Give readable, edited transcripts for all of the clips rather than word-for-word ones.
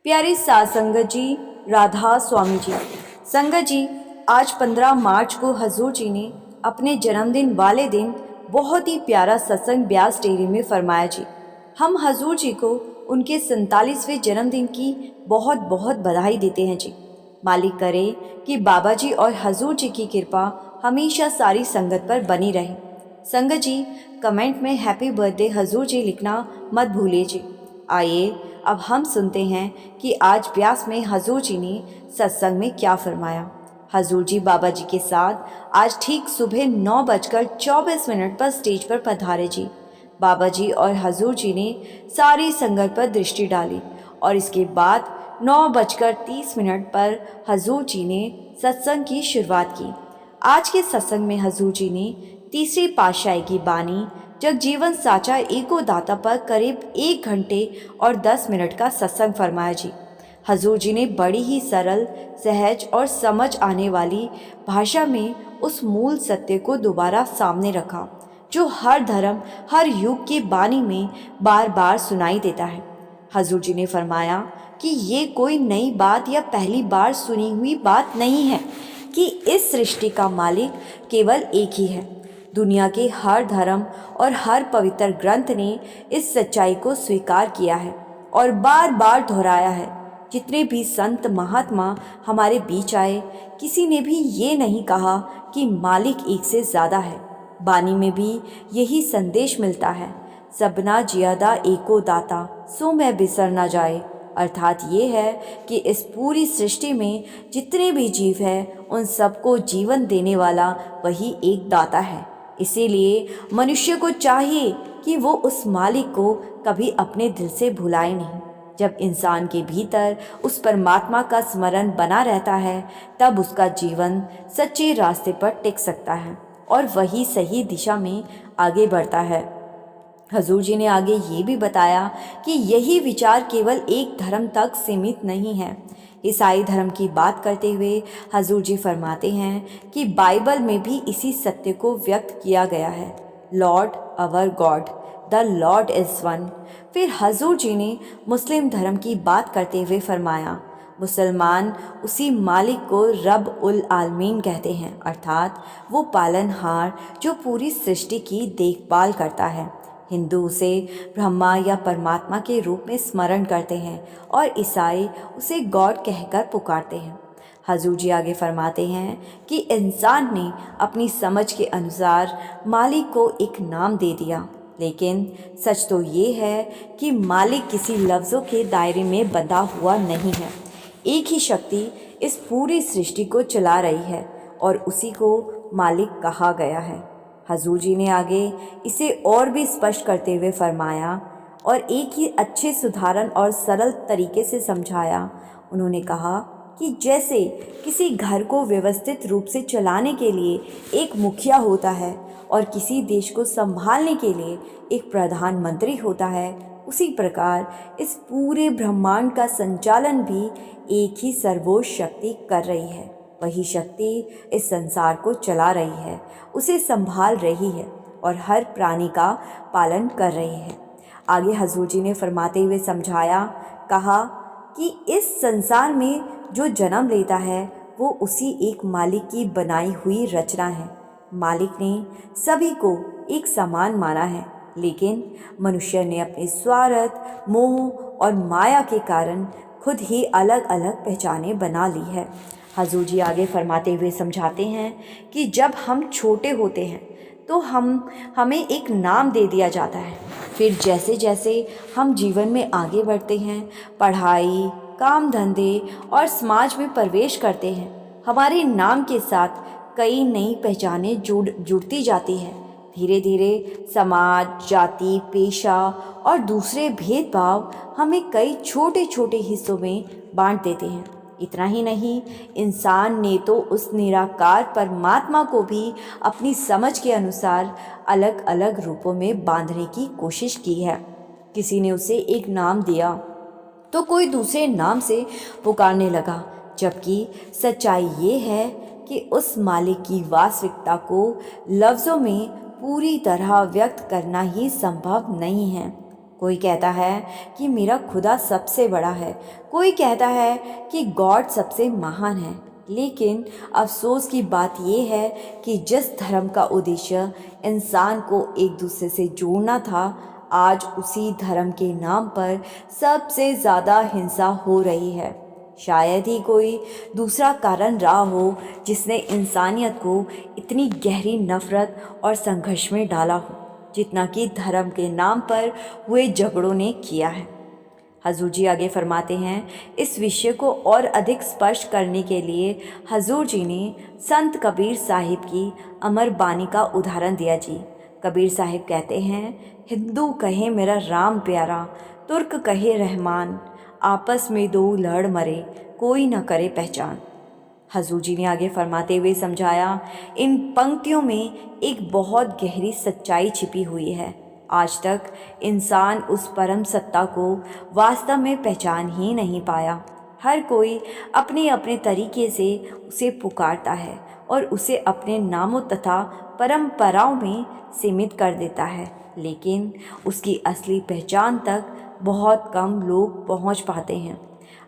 प्यारी साध संगत जी, राधा स्वामी जी। संगत जी, आज 15 मार्च को हजूर जी ने अपने जन्मदिन वाले दिन बहुत ही प्यारा सत्संग ब्यास डेयरी में फरमाया जी। हम हजूर जी को उनके 47वें जन्मदिन की बहुत बहुत बधाई देते हैं जी। मालिक करे कि बाबा जी और हजूर जी की कृपा हमेशा सारी संगत पर बनी रहे। संगत जी, कमेंट में हैप्पी बर्थडे हजूर जी लिखना मत भूलिए जी। आइए अब हम सुनते हैं कि आज ब्यास में हजूर जी ने सत्संग में क्या फरमाया। हजूर जी बाबा जी के साथ आज ठीक सुबह 9:24 पर स्टेज पर पधारे जी। बाबा जी और हजूर जी ने सारी संगत पर दृष्टि डाली और इसके बाद 9:30 पर हजूर जी ने सत्संग की शुरुआत की। आज के सत्संग में हजूर जी ने तीसरी पातशाही की बानी जगजीवन साचा एको दाता पर करीब 1 घंटे और 10 मिनट का सत्संग फरमाया जी। हजूर जी ने बड़ी ही सरल, सहज और समझ आने वाली भाषा में उस मूल सत्य को दोबारा सामने रखा जो हर धर्म, हर युग की बानी में बार बार सुनाई देता है। हजूर जी ने फरमाया कि ये कोई नई बात या पहली बार सुनी हुई बात नहीं है कि इस सृष्टि का मालिक केवल एक ही है। दुनिया के हर धर्म और हर पवित्र ग्रंथ ने इस सच्चाई को स्वीकार किया है और बार बार दोहराया है। जितने भी संत महात्मा हमारे बीच आए, किसी ने भी ये नहीं कहा कि मालिक एक से ज़्यादा है। बानी में भी यही संदेश मिलता है, सबना जियादा एको दाता सो मैं बिसर ना जाए। अर्थात ये है कि इस पूरी सृष्टि में जितने भी जीव हैं, उन सबको जीवन देने वाला वही एक दाता है। इसीलिए मनुष्य को चाहिए कि वो उस मालिक को कभी अपने दिल से भुलाए नहीं। जब इंसान के भीतर उस परमात्मा का स्मरण बना रहता है, तब उसका जीवन सच्चे रास्ते पर टिक सकता है और वही सही दिशा में आगे बढ़ता है। हजूर जी ने आगे ये भी बताया कि यही विचार केवल एक धर्म तक सीमित नहीं है। ईसाई धर्म की बात करते हुए हजूर जी फरमाते हैं कि बाइबल में भी इसी सत्य को व्यक्त किया गया है, Lord our God, the Lord is one. फिर हजूर जी ने मुस्लिम धर्म की बात करते हुए फरमाया, मुसलमान उसी मालिक को रब उल आलमीन कहते हैं, अर्थात वो पालनहार जो पूरी सृष्टि की देखभाल करता है। हिंदू उसे ब्रह्मा या परमात्मा के रूप में स्मरण करते हैं और ईसाई उसे गॉड कहकर पुकारते हैं। हजूर जी आगे फरमाते हैं कि इंसान ने अपनी समझ के अनुसार मालिक को एक नाम दे दिया, लेकिन सच तो ये है कि मालिक किसी लफ्ज़ों के दायरे में बंधा हुआ नहीं है। एक ही शक्ति इस पूरी सृष्टि को चला रही है और उसी को मालिक कहा गया है। हजूर जी ने आगे इसे और भी स्पष्ट करते हुए फरमाया और एक ही अच्छे सुधारण और सरल तरीके से समझाया। उन्होंने कहा कि जैसे किसी घर को व्यवस्थित रूप से चलाने के लिए एक मुखिया होता है और किसी देश को संभालने के लिए एक प्रधानमंत्री होता है, उसी प्रकार इस पूरे ब्रह्मांड का संचालन भी एक ही सर्वोच्च शक्ति कर रही है। वही शक्ति इस संसार को चला रही है, उसे संभाल रही है और हर प्राणी का पालन कर रही है। आगे हजूर जी ने फरमाते हुए समझाया, कहा कि इस संसार में जो जन्म लेता है वो उसी एक मालिक की बनाई हुई रचना है। मालिक ने सभी को एक समान माना है, लेकिन मनुष्य ने अपने स्वार्थ, मोह और माया के कारण खुद ही अलग अलग पहचानें बना ली है। हजूर जी आगे फरमाते हुए समझाते हैं कि जब हम छोटे होते हैं तो हमें एक नाम दे दिया जाता है। फिर जैसे जैसे हम जीवन में आगे बढ़ते हैं, पढ़ाई, काम धंधे और समाज में प्रवेश करते हैं, हमारे नाम के साथ कई नई पहचानें जुड़ती जाती हैं। धीरे धीरे समाज, जाति, पेशा और दूसरे भेदभाव हमें कई छोटे छोटे हिस्सों में बांट देते हैं। इतना ही नहीं, इंसान ने तो उस निराकार परमात्मा को भी अपनी समझ के अनुसार अलग अलग रूपों में बांधने की कोशिश की है। किसी ने उसे एक नाम दिया तो कोई दूसरे नाम से पुकारने लगा, जबकि सच्चाई ये है कि उस मालिक की वास्तविकता को लफ्ज़ों में पूरी तरह व्यक्त करना ही संभव नहीं है। कोई कहता है कि मेरा खुदा सबसे बड़ा है, कोई कहता है कि गॉड सबसे महान है। लेकिन अफसोस की बात यह है कि जिस धर्म का उद्देश्य इंसान को एक दूसरे से जोड़ना था, आज उसी धर्म के नाम पर सबसे ज़्यादा हिंसा हो रही है। शायद ही कोई दूसरा कारण रहा हो जिसने इंसानियत को इतनी गहरी नफरत और संघर्ष में डाला हो, जितना कि धर्म के नाम पर हुए झगड़ों ने किया है। हजूर जी आगे फरमाते हैं, इस विषय को और अधिक स्पष्ट करने के लिए हजूर जी ने संत कबीर साहिब की अमर बानी का उदाहरण दिया जी। कबीर साहिब कहते हैं, हिंदू कहे मेरा राम प्यारा, तुर्क कहे रहमान, आपस में दो लड़ मरे, कोई न करे पहचान। हजूर जी ने आगे फरमाते हुए समझाया, इन पंक्तियों में एक बहुत गहरी सच्चाई छिपी हुई है। आज तक इंसान उस परम सत्ता को वास्तव में पहचान ही नहीं पाया। हर कोई अपने अपने तरीके से उसे पुकारता है और उसे अपने नामों तथा परंपराओं में सीमित कर देता है, लेकिन उसकी असली पहचान तक बहुत कम लोग पहुंच पाते हैं।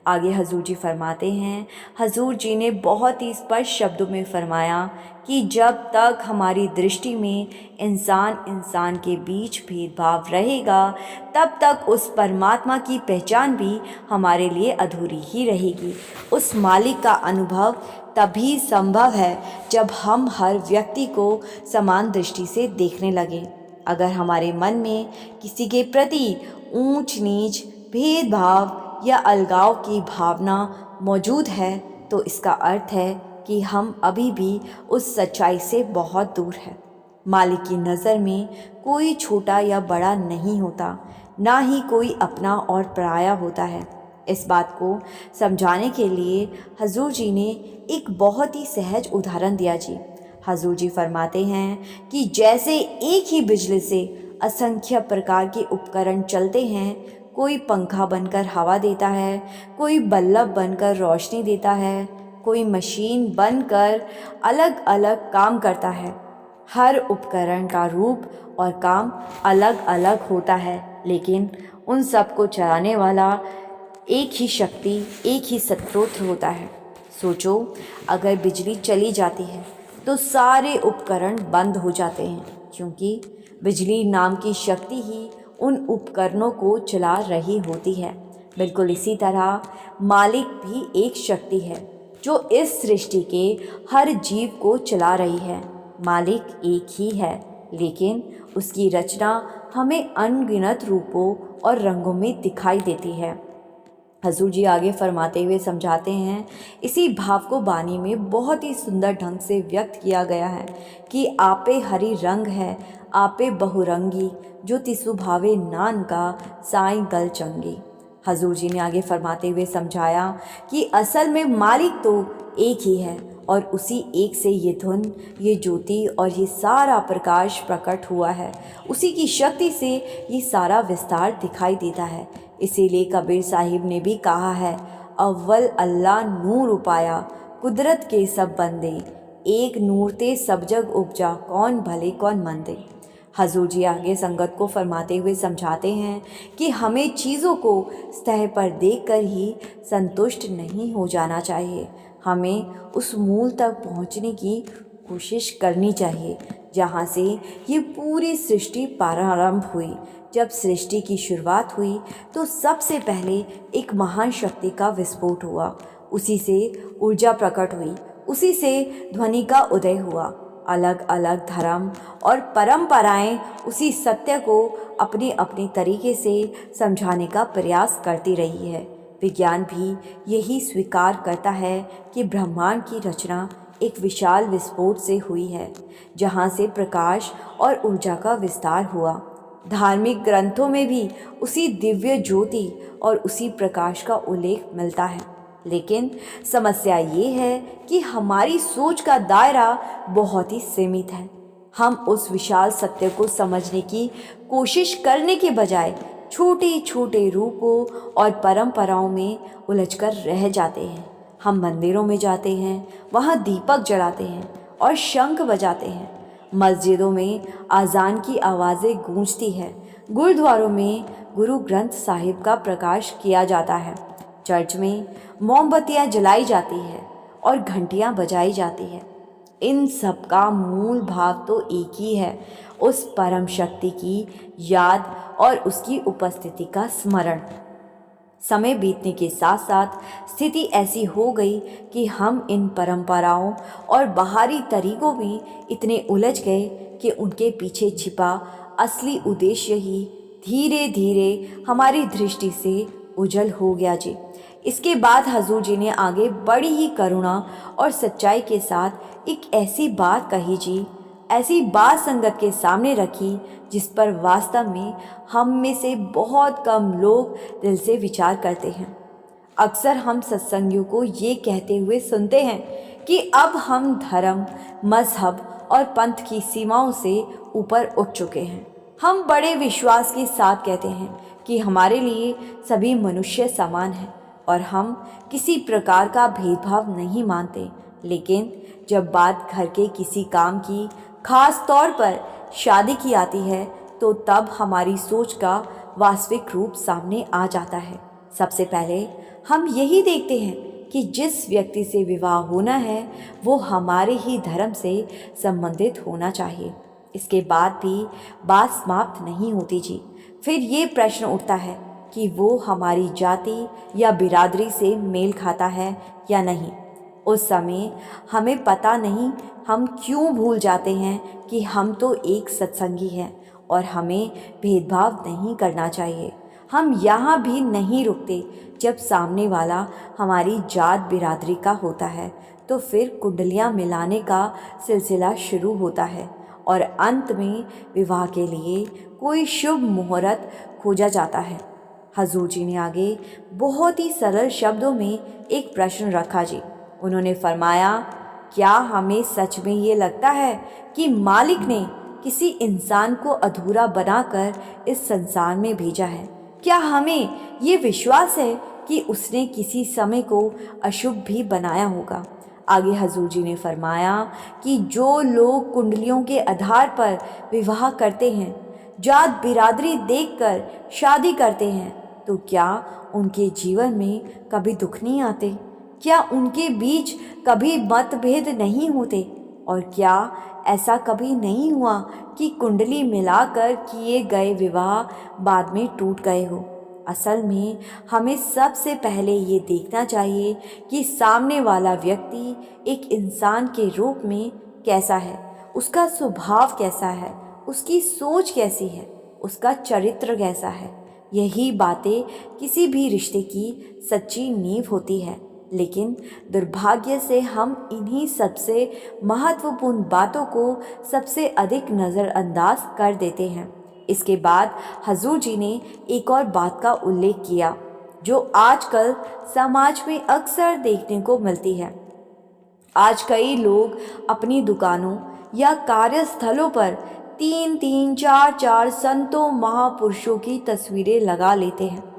आगे हजूर जी फरमाते हैं, हजूर जी ने बहुत ही स्पष्ट शब्दों में फरमाया कि जब तक हमारी दृष्टि में इंसान के बीच भेदभाव रहेगा, तब तक उस परमात्मा की पहचान भी हमारे लिए अधूरी ही रहेगी। उस मालिक का अनुभव तभी संभव है जब हम हर व्यक्ति को समान दृष्टि से देखने लगें। अगर हमारे मन में किसी के प्रति ऊंच नीच, भेदभाव या अलगाव की भावना मौजूद है, तो इसका अर्थ है कि हम अभी भी उस सच्चाई से बहुत दूर हैं। मालिक की नज़र में कोई छोटा या बड़ा नहीं होता, ना ही कोई अपना और पराया होता है। इस बात को समझाने के लिए हजूर जी ने एक बहुत ही सहज उदाहरण दिया जी। हजूर जी फरमाते हैं कि जैसे एक ही बिजली से असंख्य प्रकार के उपकरण चलते हैं, कोई पंखा बनकर हवा देता है, कोई बल्ब बनकर रोशनी देता है, कोई मशीन बनकर अलग अलग काम करता है। हर उपकरण का रूप और काम अलग अलग होता है, लेकिन उन सब को चलाने वाला एक ही शक्ति, एक ही स्रोत होता है। सोचो, अगर बिजली चली जाती है तो सारे उपकरण बंद हो जाते हैं, क्योंकि बिजली नाम की शक्ति ही उन उपकरणों को चला रही होती है। बिल्कुल इसी तरह मालिक भी एक शक्ति है जो इस सृष्टि के हर जीव को चला रही है। मालिक एक ही है, लेकिन उसकी रचना हमें अनगिनत रूपों और रंगों में दिखाई देती है। हजूर जी आगे फरमाते हुए समझाते हैं, इसी भाव को बानी में बहुत ही सुंदर ढंग से व्यक्त किया गया है कि आपे हरी रंग है, आपे बहुरंगी, जो तिसु भावे नान का साई गल चंगी। हजूर जी ने आगे फरमाते हुए समझाया कि असल में मालिक तो एक ही है और उसी एक से ये धुन, ये ज्योति और ये सारा प्रकाश प्रकट हुआ है। उसी की शक्ति से ये सारा विस्तार दिखाई देता है। इसीलिए कबीर साहिब ने भी कहा है, अव्वल अल्लाह नूर उपाया, कुदरत के सब बंदे, एक नूर ते सब जग उपजा, कौन भले कौन मंदे। हजूर जी आगे संगत को फरमाते हुए समझाते हैं कि हमें चीज़ों को सतह पर देखकर ही संतुष्ट नहीं हो जाना चाहिए। हमें उस मूल तक पहुंचने की कोशिश करनी चाहिए जहां से ये पूरी सृष्टि प्रारंभ हुई। जब सृष्टि की शुरुआत हुई तो सबसे पहले एक महान शक्ति का विस्फोट हुआ, उसी से ऊर्जा प्रकट हुई, उसी से ध्वनि का उदय हुआ। अलग अलग धर्म और परंपराएं उसी सत्य को अपने अपने तरीके से समझाने का प्रयास करती रही है। विज्ञान भी यही स्वीकार करता है कि ब्रह्मांड की रचना एक विशाल विस्फोट से हुई है, जहां से प्रकाश और ऊर्जा का विस्तार हुआ। धार्मिक ग्रंथों में भी उसी दिव्य ज्योति और उसी प्रकाश का उल्लेख मिलता है। लेकिन समस्या ये है कि हमारी सोच का दायरा बहुत ही सीमित है। हम उस विशाल सत्य को समझने की कोशिश करने के बजाय छोटे छोटे रूपों और परंपराओं में उलझकर रह जाते हैं। हम मंदिरों में जाते हैं, वहाँ दीपक जलाते हैं और शंख बजाते हैं। मस्जिदों में अजान की आवाज़ें गूंजती है, गुरुद्वारों में गुरु ग्रंथ साहिब का प्रकाश किया जाता है। चर्च में मोमबत्तियां जलाई जाती है और घंटियां बजाई जाती है। इन सब का मूल भाव तो एक ही है, उस परम शक्ति की याद और उसकी उपस्थिति का स्मरण। समय बीतने के साथ साथ स्थिति ऐसी हो गई कि हम इन परंपराओं और बाहरी तरीकों में इतने उलझ गए कि उनके पीछे छिपा असली उद्देश्य ही धीरे धीरे हमारी दृष्टि से उजल हो गया जी। इसके बाद हजूर जी ने आगे बड़ी ही करुणा और सच्चाई के साथ एक ऐसी बात कही जी, ऐसी बात संगत के सामने रखी जिस पर वास्तव में हम में से बहुत कम लोग दिल से विचार करते हैं। अक्सर हम सत्संगियों को ये कहते हुए सुनते हैं कि अब हम धर्म, मजहब और पंथ की सीमाओं से ऊपर उठ चुके हैं। हम बड़े विश्वास के साथ कहते हैं कि हमारे लिए सभी मनुष्य समान हैं और हम किसी प्रकार का भेदभाव नहीं मानते। लेकिन जब बात घर के किसी काम की, खास तौर पर शादी की आती है, तो तब हमारी सोच का वास्तविक रूप सामने आ जाता है। सबसे पहले हम यही देखते हैं कि जिस व्यक्ति से विवाह होना है वो हमारे ही धर्म से संबंधित होना चाहिए। इसके बाद भी बात समाप्त नहीं होती जी। फिर ये प्रश्न उठता है कि वो हमारी जाति या बिरादरी से मेल खाता है या नहीं। उस समय हमें पता नहीं हम क्यों भूल जाते हैं कि हम तो एक सत्संगी हैं और हमें भेदभाव नहीं करना चाहिए। हम यहाँ भी नहीं रुकते। जब सामने वाला हमारी जात बिरादरी का होता है तो फिर कुंडलियाँ मिलाने का सिलसिला शुरू होता है और अंत में विवाह के लिए कोई शुभ मुहूर्त खोजा जाता है। हजूर जी ने आगे बहुत ही सरल शब्दों में एक प्रश्न रखा जी। उन्होंने फरमाया, क्या हमें सच में ये लगता है कि मालिक ने किसी इंसान को अधूरा बनाकर इस संसार में भेजा है? क्या हमें ये विश्वास है कि उसने किसी समय को अशुभ भी बनाया होगा? आगे हजूर जी ने फरमाया कि जो लोग कुंडलियों के आधार पर विवाह करते हैं, जात बिरादरी देखकर शादी करते हैं, तो क्या उनके जीवन में कभी दुख नहीं आते? क्या उनके बीच कभी मतभेद नहीं होते? और क्या ऐसा कभी नहीं हुआ कि कुंडली मिलाकर किए गए विवाह बाद में टूट गए हो? असल में हमें सबसे पहले ये देखना चाहिए कि सामने वाला व्यक्ति एक इंसान के रूप में कैसा है, उसका स्वभाव कैसा है, उसकी सोच कैसी है, उसका चरित्र कैसा है। यही बातें किसी भी रिश्ते की सच्ची नींव होती है। लेकिन दुर्भाग्य से हम इन्हीं सबसे महत्वपूर्ण बातों को सबसे अधिक नज़रअंदाज कर देते हैं। इसके बाद हजूर जी ने एक और बात का उल्लेख किया जो आजकल समाज में अक्सर देखने को मिलती है। आज कई लोग अपनी दुकानों या कार्यस्थलों पर 3-3, 4-4 संतों महापुरुषों की तस्वीरें लगा लेते हैं।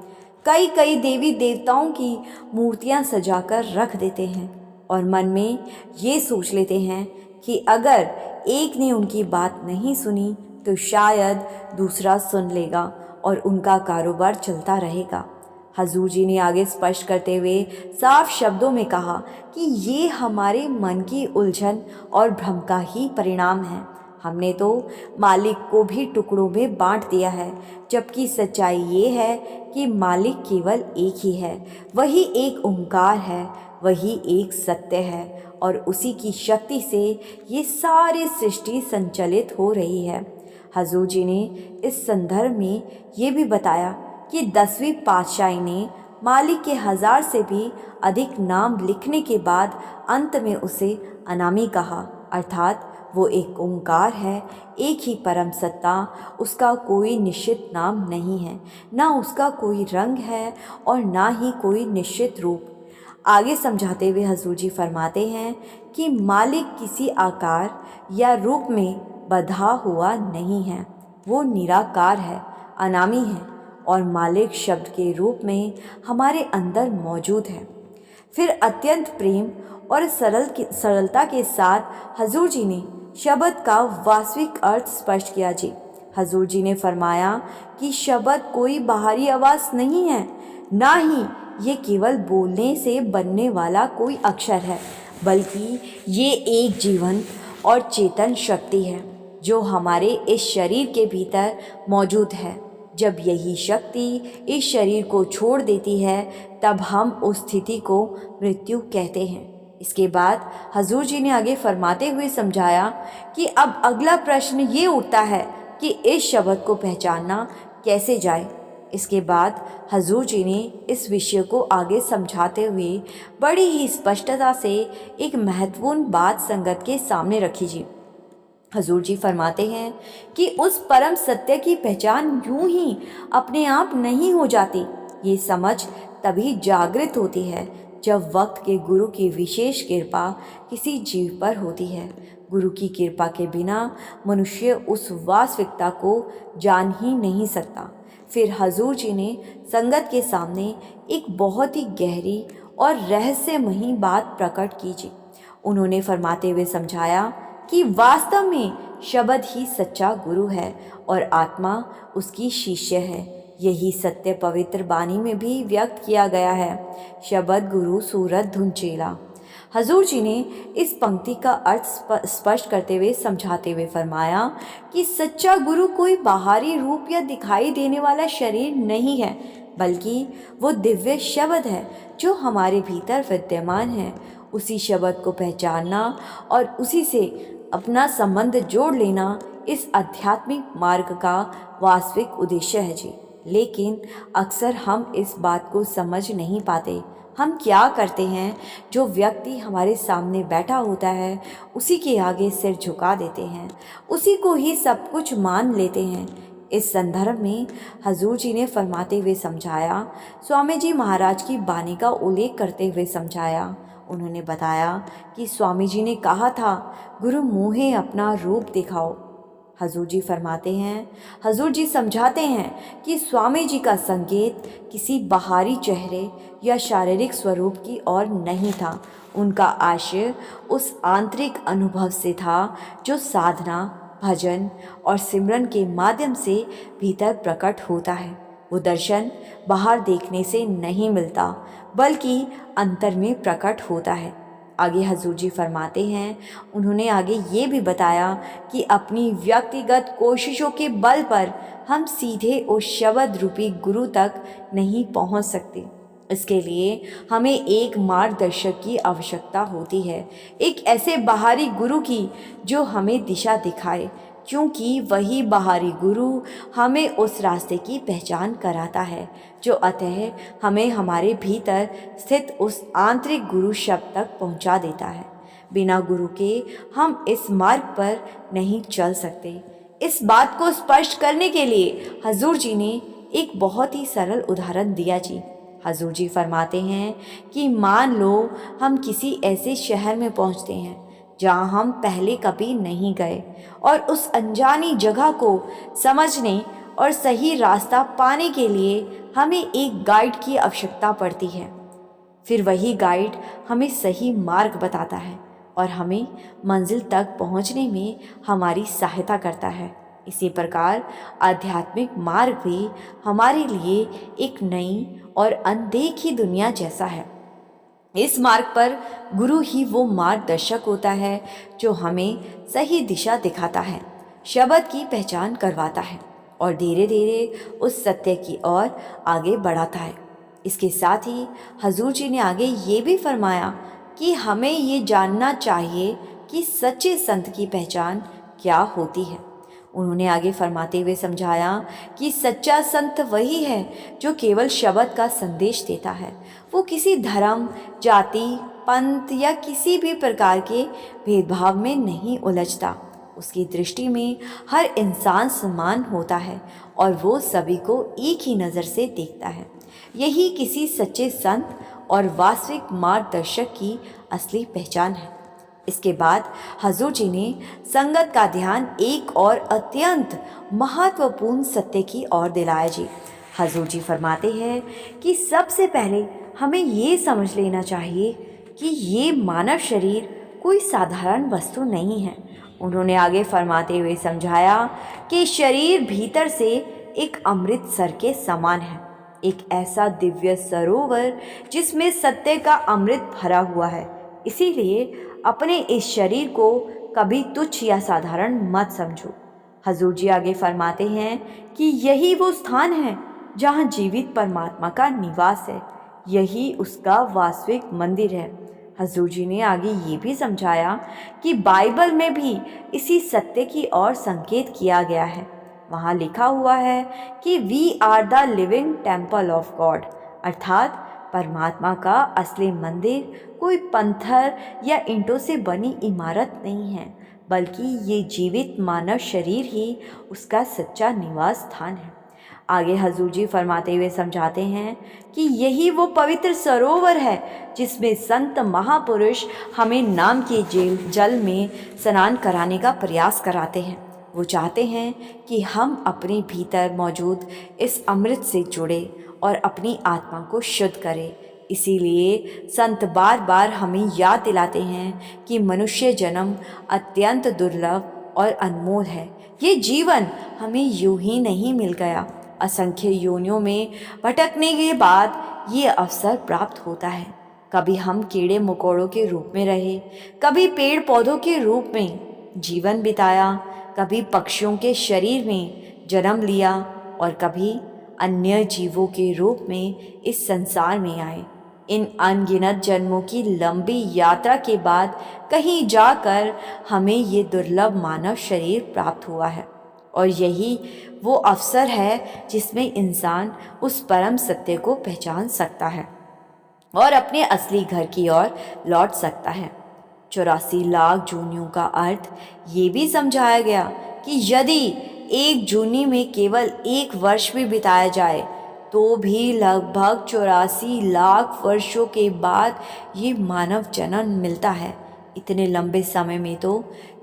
कई देवी देवताओं की मूर्तियां सजाकर रख देते हैं और मन में ये सोच लेते हैं कि अगर एक ने उनकी बात नहीं सुनी तो शायद दूसरा सुन लेगा और उनका कारोबार चलता रहेगा। हजूर जी ने आगे स्पष्ट करते हुए साफ शब्दों में कहा कि ये हमारे मन की उलझन और भ्रम का ही परिणाम है। हमने तो मालिक को भी टुकड़ों में बांट दिया है, जबकि सच्चाई ये है कि मालिक केवल एक ही है। वही एक ओंकार है, वही एक सत्य है और उसी की शक्ति से ये सारी सृष्टि संचालित हो रही है। हजूर जी ने इस संदर्भ में ये भी बताया कि 10वीं पातशाही ने मालिक के 1000 से भी अधिक नाम लिखने के बाद अंत में उसे अनामी कहा, अर्थात वो एक ओंकार है, एक ही परम सत्ता। उसका कोई निश्चित नाम नहीं है, ना उसका कोई रंग है और ना ही कोई निश्चित रूप। आगे समझाते हुए हजूर जी फरमाते हैं कि मालिक किसी आकार या रूप में बंधा हुआ नहीं है, वो निराकार है, अनामी है और मालिक शब्द के रूप में हमारे अंदर मौजूद है। फिर अत्यंत प्रेम और सरलता के साथ हजूर जी ने शब्द का वास्तविक अर्थ स्पष्ट किया जी। हजूर जी ने फरमाया कि शब्द कोई बाहरी आवाज़ नहीं है, ना ही ये केवल बोलने से बनने वाला कोई अक्षर है, बल्कि ये एक जीवन और चेतन शक्ति है जो हमारे इस शरीर के भीतर मौजूद है। जब यही शक्ति इस शरीर को छोड़ देती है तब हम उस स्थिति को मृत्यु कहते हैं। इसके बाद हजूर जी ने आगे फरमाते हुए समझाया कि अब अगला प्रश्न ये उठता है कि इस शब्द को पहचानना कैसे जाए। इसके बाद हजूर जी ने इस विषय को आगे समझाते हुए बड़ी ही स्पष्टता से एक महत्वपूर्ण बात संगत के सामने रखी जी। हजूर जी फरमाते हैं कि उस परम सत्य की पहचान यूं ही अपने आप नहीं हो जाती। ये समझ तभी जागृत होती है जब वक्त के गुरु की विशेष कृपा किसी जीव पर होती है। गुरु की कृपा के बिना मनुष्य उस वास्तविकता को जान ही नहीं सकता। फिर हजूर जी ने संगत के सामने एक बहुत ही गहरी और रहस्यमयी बात प्रकट कीजिए। उन्होंने फरमाते हुए समझाया कि वास्तव में शब्द ही सच्चा गुरु है और आत्मा उसकी शिष्य है। यही सत्य पवित्र वाणी में भी व्यक्त किया गया है, शब्द गुरु सूरत धुन चेला। हजूर जी ने इस पंक्ति का अर्थ स्पष्ट करते हुए समझाते हुए फरमाया कि सच्चा गुरु कोई बाहरी रूप या दिखाई देने वाला शरीर नहीं है, बल्कि वो दिव्य शब्द है जो हमारे भीतर विद्यमान है। उसी शब्द को पहचानना और उसी से अपना संबंध जोड़ लेना इस आध्यात्मिक मार्ग का वास्तविक उद्देश्य है जी। लेकिन अक्सर हम इस बात को समझ नहीं पाते। हम क्या करते हैं, जो व्यक्ति हमारे सामने बैठा होता है उसी के आगे सिर झुका देते हैं, उसी को ही सब कुछ मान लेते हैं। इस संदर्भ में हजूर जी ने फरमाते हुए समझाया, स्वामी जी महाराज की वाणी का उल्लेख करते हुए समझाया। उन्होंने बताया कि स्वामी जी ने कहा था, गुरु मुँहे अपना रूप दिखाओ। हजूर जी फरमाते हैं, हजूर जी समझाते हैं कि स्वामी जी का संकेत किसी बाहरी चेहरे या शारीरिक स्वरूप की ओर नहीं था। उनका आशय उस आंतरिक अनुभव से था जो साधना, भजन और सिमरन के माध्यम से भीतर प्रकट होता है। वो दर्शन बाहर देखने से नहीं मिलता, बल्कि अंतर में प्रकट होता है। आगे हजूर जी फरमाते हैं, उन्होंने आगे ये भी बताया कि अपनी व्यक्तिगत कोशिशों के बल पर हम सीधे उस शब्द रूपी गुरु तक नहीं पहुंच सकते। इसके लिए हमें एक मार्गदर्शक की आवश्यकता होती है, एक ऐसे बाहरी गुरु की जो हमें दिशा दिखाए, क्योंकि वही बाहरी गुरु हमें उस रास्ते की पहचान कराता है जो अतः हमें हमारे भीतर स्थित उस आंतरिक गुरु शब्द तक पहुंचा देता है। बिना गुरु के हम इस मार्ग पर नहीं चल सकते। इस बात को स्पष्ट करने के लिए हजूर जी ने एक बहुत ही सरल उदाहरण दिया जी। हजूर जी फरमाते हैं कि मान लो हम किसी ऐसे शहर में पहुंचते हैं जहां हम पहले कभी नहीं गए और उस अनजानी जगह को समझने और सही रास्ता पाने के लिए हमें एक गाइड की आवश्यकता पड़ती है। फिर वही गाइड हमें सही मार्ग बताता है और हमें मंजिल तक पहुंचने में हमारी सहायता करता है। इसी प्रकार आध्यात्मिक मार्ग भी हमारे लिए एक नई और अनदेखी दुनिया जैसा है। इस मार्ग पर गुरु ही वो मार्गदर्शक होता है जो हमें सही दिशा दिखाता है, शब्द की पहचान करवाता है और धीरे धीरे उस सत्य की ओर आगे बढ़ाता है। इसके साथ ही हजूर जी ने आगे ये भी फरमाया कि हमें ये जानना चाहिए कि सच्चे संत की पहचान क्या होती है। उन्होंने आगे फरमाते हुए समझाया कि सच्चा संत वही है जो केवल शब्द का संदेश देता है। वो किसी धर्म, जाति, पंथ या किसी भी प्रकार के भेदभाव में नहीं उलझता। उसकी दृष्टि में हर इंसान समान होता है और वो सभी को एक ही नज़र से देखता है। यही किसी सच्चे संत और वास्तविक मार्गदर्शक की असली पहचान है। इसके बाद हजूर जी ने संगत का ध्यान एक और अत्यंत महत्वपूर्ण सत्य की ओर दिलाया जी। हजूर जी फरमाते हैं कि सबसे पहले हमें ये समझ लेना चाहिए कि ये मानव शरीर कोई साधारण वस्तु नहीं है। उन्होंने आगे फरमाते हुए समझाया कि शरीर भीतर से एक अमृतसर के समान है, एक ऐसा दिव्य सरोवर जिसमें सत्य का अमृत भरा हुआ है। इसीलिए अपने इस शरीर को कभी तुच्छ या साधारण मत समझो। हजूर जी आगे फरमाते हैं कि यही वो स्थान है जहाँ जीवित परमात्मा का निवास है, यही उसका वास्तविक मंदिर है। हजूर जी ने आगे ये भी समझाया कि बाइबल में भी इसी सत्य की ओर संकेत किया गया है। वहाँ लिखा हुआ है कि we are the living temple of God, अर्थात परमात्मा का असली मंदिर कोई पत्थर या ईंटों से बनी इमारत नहीं है, बल्कि ये जीवित मानव शरीर ही उसका सच्चा निवास स्थान है। आगे हजूर जी फरमाते हुए समझाते हैं कि यही वो पवित्र सरोवर है जिसमें संत महापुरुष हमें नाम के जल में स्नान कराने का प्रयास कराते हैं। वो चाहते हैं कि हम अपने भीतर मौजूद इस अमृत से जुड़े और अपनी आत्मा को शुद्ध करें। इसीलिए संत बार बार हमें याद दिलाते हैं कि मनुष्य जन्म अत्यंत दुर्लभ और अनमोल है। ये जीवन हमें यूं ही नहीं मिल गया, असंख्य योनियों में भटकने के बाद ये अवसर प्राप्त होता है। कभी हम कीड़े मकोड़ों के रूप में रहे, कभी पेड़ पौधों के रूप में जीवन बिताया, कभी पक्षियों के शरीर में जन्म लिया और कभी अन्य जीवों के रूप में इस संसार में आए। इन अनगिनत जन्मों की लंबी यात्रा के बाद कहीं जाकर हमें ये दुर्लभ मानव शरीर प्राप्त हुआ है, और यही वो अवसर है जिसमें इंसान उस परम सत्य को पहचान सकता है और अपने असली घर की ओर लौट सकता है। 84 लाख जूनियों का अर्थ ये भी समझाया गया कि यदि एक जूनी में केवल एक वर्ष भी बिताया जाए तो भी लगभग 84 लाख वर्षों के बाद ये मानव जन्म मिलता है। इतने लंबे समय में तो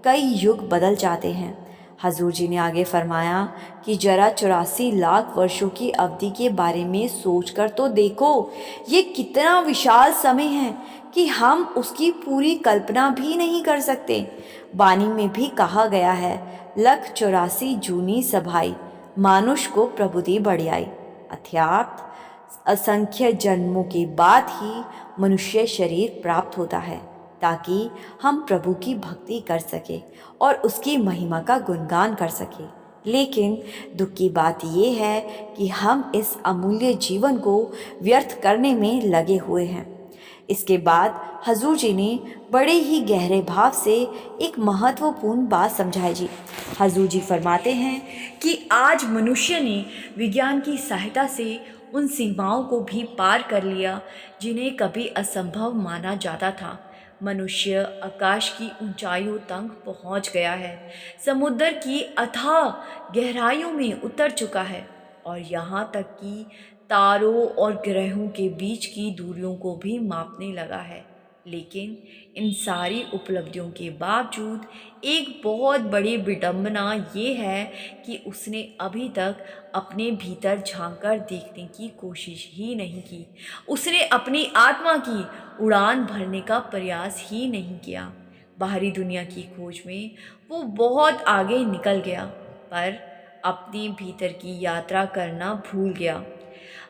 कई युग बदल जाते हैं। हजूर जी ने आगे फरमाया कि जरा 84 लाख वर्षों की अवधि के बारे में सोचकर तो देखो, ये कितना विशाल समय है कि हम उसकी पूरी कल्पना भी नहीं कर सकते। वाणी में भी कहा गया है, लख 84 जूनी सभाई मानुष को प्रबुद्धि बढ़ियाई, अर्थात असंख्य जन्मों के बाद ही मनुष्य शरीर प्राप्त होता है ताकि हम प्रभु की भक्ति कर सके और उसकी महिमा का गुणगान कर सके। लेकिन दुख की बात यह है कि हम इस अमूल्य जीवन को व्यर्थ करने में लगे हुए हैं। इसके बाद हजूर जी ने बड़े ही गहरे भाव से एक महत्वपूर्ण बात समझाई जी। हजूर जी फरमाते हैं कि आज मनुष्य ने विज्ञान की सहायता से उन सीमाओं को भी पार कर लिया जिन्हें कभी असंभव माना जाता था। मनुष्य आकाश की ऊंचाइयों तक पहुंच गया है, समुद्र की अथाह गहराइयों में उतर चुका है और यहाँ तक कि तारों और ग्रहों के बीच की दूरियों को भी मापने लगा है। लेकिन इन सारी उपलब्धियों के बावजूद एक बहुत बड़ी विडंबना ये है कि उसने अभी तक अपने भीतर झांककर देखने की कोशिश ही नहीं की। उसने अपनी आत्मा की उड़ान भरने का प्रयास ही नहीं किया। बाहरी दुनिया की खोज में वो बहुत आगे निकल गया, पर अपने भीतर की यात्रा करना भूल गया।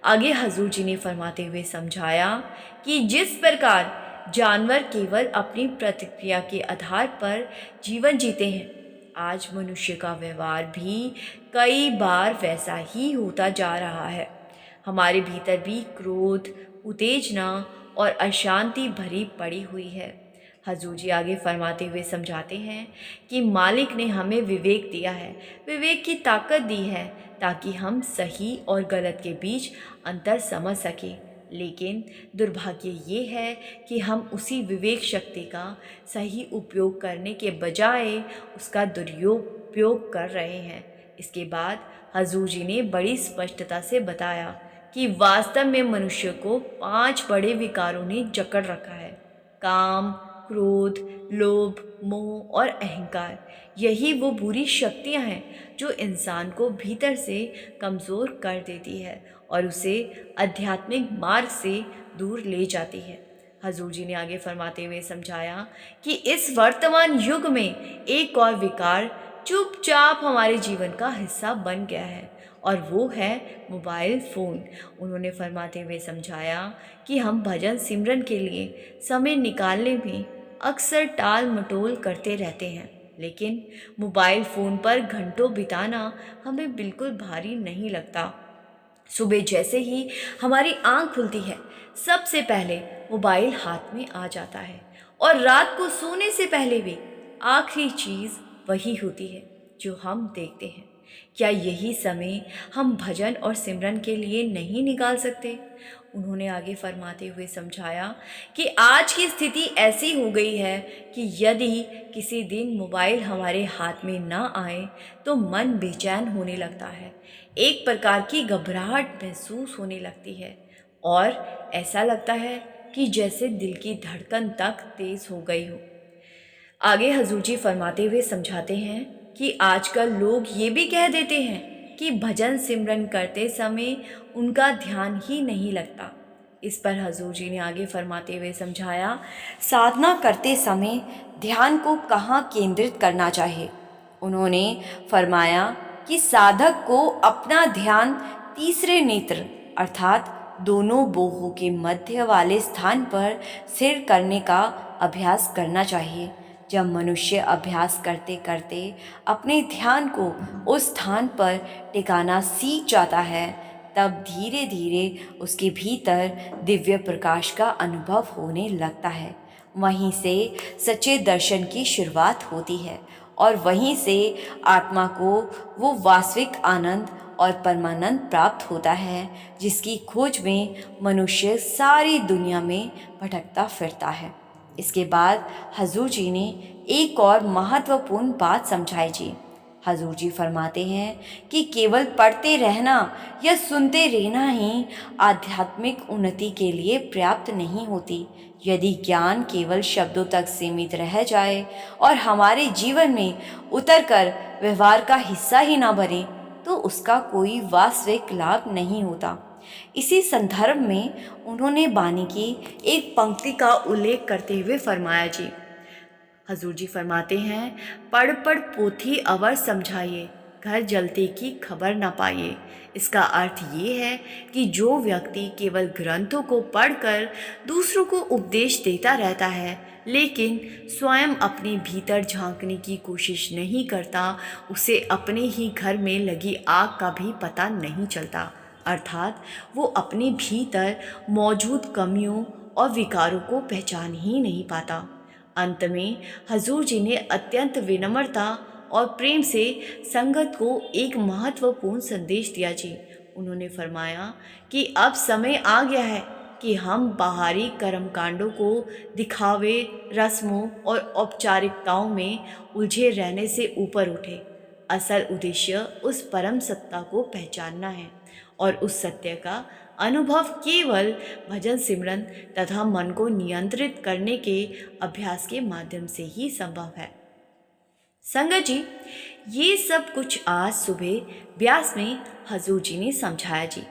आगे हजूर जी ने फरमाते हुए समझाया कि जिस प्रकार जानवर केवल अपनी प्रतिक्रिया के आधार पर जीवन जीते हैं, आज मनुष्य का व्यवहार भी कई बार वैसा ही होता जा रहा है। हमारे भीतर भी क्रोध, उत्तेजना और अशांति भरी पड़ी हुई है। हजूर जी आगे फरमाते हुए समझाते हैं कि मालिक ने हमें विवेक दिया है, विवेक की ताकत दी है ताकि हम सही और गलत के बीच अंतर समझ सकें। लेकिन दुर्भाग्य ये है कि हम उसी विवेक शक्ति का सही उपयोग करने के बजाय उसका दुरुपयोग कर रहे हैं। इसके बाद हजूर जी ने बड़ी स्पष्टता से बताया कि वास्तव में मनुष्य को 5 बड़े विकारों ने जकड़ रखा है: काम, क्रोध, लोभ, मोह और अहंकार। यही वो बुरी शक्तियां हैं जो इंसान को भीतर से कमज़ोर कर देती है और उसे आध्यात्मिक मार्ग से दूर ले जाती है। हजूर जी ने आगे फरमाते हुए समझाया कि इस वर्तमान युग में एक और विकार चुपचाप हमारे जीवन का हिस्सा बन गया है, और वो है मोबाइल फ़ोन। उन्होंने फरमाते हुए समझाया कि हम भजन सिमरन के लिए समय निकालने में अक्सर टाल मटोल करते रहते हैं, लेकिन मोबाइल फ़ोन पर घंटों बिताना हमें बिल्कुल भारी नहीं लगता। सुबह जैसे ही हमारी आंख खुलती है, सबसे पहले मोबाइल हाथ में आ जाता है, और रात को सोने से पहले भी आखिरी चीज़ वही होती है जो हम देखते हैं। क्या यही समय हम भजन और सिमरन के लिए नहीं निकाल सकते? उन्होंने आगे फरमाते हुए समझाया कि आज की स्थिति ऐसी हो गई है कि यदि किसी दिन मोबाइल हमारे हाथ में ना आए तो मन बेचैन होने लगता है, एक प्रकार की घबराहट महसूस होने लगती है, और ऐसा लगता है कि जैसे दिल की धड़कन तक तेज हो गई हो। आगे हजूर जी फरमाते हुए समझाते हैं कि आजकल लोग ये भी कह देते हैं कि भजन सिमरन करते समय उनका ध्यान ही नहीं लगता। इस पर हजूर जी ने आगे फरमाते हुए समझाया, साधना करते समय ध्यान को कहाँ केंद्रित करना चाहिए। उन्होंने फरमाया कि साधक को अपना ध्यान तीसरे नेत्र अर्थात दोनों बाहों के मध्य वाले स्थान पर स्थिर करने का अभ्यास करना चाहिए। जब मनुष्य अभ्यास करते करते अपने ध्यान को उस स्थान पर टिकाना सीख जाता है, तब धीरे धीरे उसके भीतर दिव्य प्रकाश का अनुभव होने लगता है। वहीं से सच्चे दर्शन की शुरुआत होती है, और वहीं से आत्मा को वो वास्तविक आनंद और परमानंद प्राप्त होता है, जिसकी खोज में मनुष्य सारी दुनिया में भटकता फिरता है। इसके बाद हजूर जी ने एक और महत्वपूर्ण बात समझाई जी। हजूर जी फरमाते हैं कि केवल पढ़ते रहना या सुनते रहना ही आध्यात्मिक उन्नति के लिए पर्याप्त नहीं होती। यदि ज्ञान केवल शब्दों तक सीमित रह जाए और हमारे जीवन में उतरकर व्यवहार का हिस्सा ही ना बने, तो उसका कोई वास्तविक लाभ नहीं होता। इसी संदर्भ में उन्होंने बानी की एक पंक्ति का उल्लेख करते हुए फरमाया जी। हजूर जी फरमाते हैं, पढ़ पढ़ पोथी अवर समझाइए, घर जलते की खबर ना पाइए। इसका अर्थ ये है कि जो व्यक्ति केवल ग्रंथों को पढ़कर दूसरों को उपदेश देता रहता है, लेकिन स्वयं अपने भीतर झांकने की कोशिश नहीं करता, उसे अपने ही घर में लगी आग का भी पता नहीं चलता। अर्थात वो अपने भीतर मौजूद कमियों और विकारों को पहचान ही नहीं पाता। अंत में हजूर जी ने अत्यंत विनम्रता और प्रेम से संगत को एक महत्वपूर्ण संदेश दिया जी। उन्होंने फरमाया कि अब समय आ गया है कि हम बाहरी कर्मकांडों को दिखावे, रस्मों और औपचारिकताओं में उलझे रहने से ऊपर उठे। असल उद्देश्य उस परम सत्ता को पहचानना है, और उस सत्य का अनुभव केवल भजन सिमरन तथा मन को नियंत्रित करने के अभ्यास के माध्यम से ही संभव है। संगत जी, ये सब कुछ आज सुबह ब्यास में हजूर जी ने समझाया जी।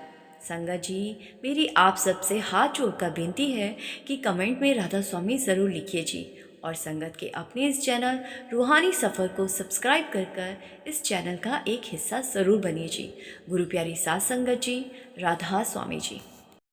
संगत जी, मेरी आप सबसे हाथ जोड़कर बेनती है कि कमेंट में राधा स्वामी ज़रूर लिखिए जी, और संगत के अपने इस चैनल रूहानी सफ़र को सब्सक्राइब कर इस चैनल का एक हिस्सा ज़रूर बनिए जी। गुरु प्यारी साथ संगत जी, राधा स्वामी जी।